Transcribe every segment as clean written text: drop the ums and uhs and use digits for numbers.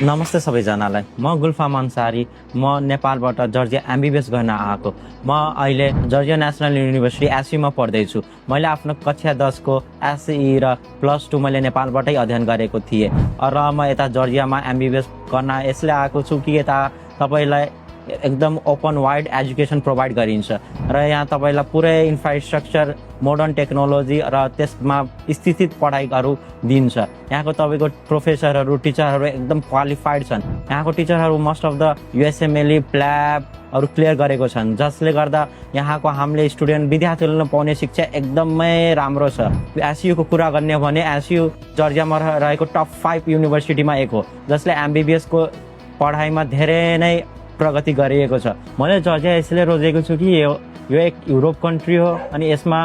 नमस्ते सबैजनालाई। म गुल्फाम अन्सारी। म नेपालबाट जर्जिया एमबिबिएस गर्न आएको। म अहिले जर्जिया नेसनल युनिभर्सिटी एसयुमा पढ्दैछु। मैले आफ्नो कक्षा 10 को एसई र +2 मैले नेपालबाटै अध्ययन गरेको थिएँ र म यता जर्जियामा एमबिबिएस गर्न यसले आएको छु कि यता तपाईलाई एकदम ओपन वाइड एजुकेसन प्रोभाइड गरिन्छ र यहाँ तपाईलाई पुरै इन्फ्रास्ट्रक्चर, मोडर्न टेक्नोलोजी र त्यसमा स्थित पढाइहरू दिन्छ। यहाँको तपाईको प्रोफेसरहरू, टिचरहरू एकदम क्वालिफाइड छन्। यहाँको टिचरहरू मोस्ट अफ द युएसएमएल, प्ल्याबहरू क्लियर गरेको छन्, जसले गर्दा यहाँको हामीले स्टुडेन्ट विद्यार्थीहरूले पाउने शिक्षा एकदमै राम्रो छ। एसयुको कुरा गर्ने भने एसयु जर्जियामा रहेको टप 5 युनिभर्सिटीमा एक हो, जसले एमबिबिएसको पढाइमा धेरै नै प्रगति गरिएको छ। मैले जर्जिया यसले रोजेको छु कि यो एक युरोप कन्ट्री हो अनि यसमा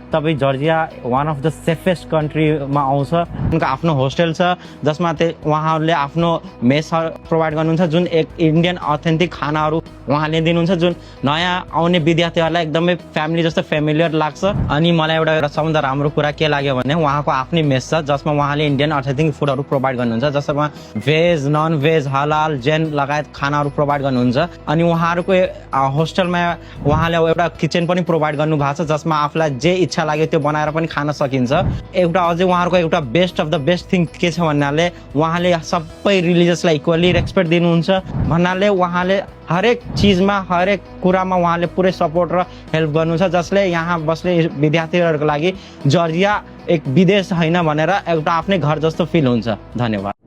तपाईँ Georgia one of the safest कन्ट्रीमा आउँछ। उनको आफ्नो होस्टेल छ जसमा उहाँहरूले आफ्नो मेस प्रोभाइड गर्नुहुन्छ, जुन एक इन्डियन अथेन्टिक खानाहरू उहाँले दिनुहुन्छ, जुन नयाँ आउने विद्यार्थीहरूलाई एकदमै फ्यामिली जस्तो फेमिलियर लाग्छ। अनि मलाई एउटा सबभन्दा राम्रो कुरा के लाग्यो भने उहाँको आफ्नै मेस छ जसमा उहाँले इन्डियन अथेन्टिक फुडहरू प्रोभाइड गर्नुहुन्छ, जसमा भेज, नन भेज, हलाल, जैन लगायत खानाहरू प्रोभाइड गर्नुहुन्छ। अनि उहाँहरूको होस्टेलमा उहाँले एउटा किचन पनि प्रोभाइड गर्नु भएको छ जसमा आफूलाई जे इच्छा लाग्यो त्यो बनाएर पनि खान सकिन्छ। एउटा अझै उहाँहरूको एउटा best of the best thing के छ भन्नाले उहाँले सबै रिलिजियसलाई इक्वली रेस्पेक्ट दिनुहुन्छ भन्नाले उहाँले हरेक चिजमा, हरेक कुरामा उहाँले पुरै सपोर्ट र हेल्प गर्नुहुन्छ, जसले यहाँ बस्ने विद्यार्थीहरूको लागि जर्जिया एक विदेश होइन भनेर एउटा आफ्नै घर जस्तो फिल हुन्छ। धन्यवाद।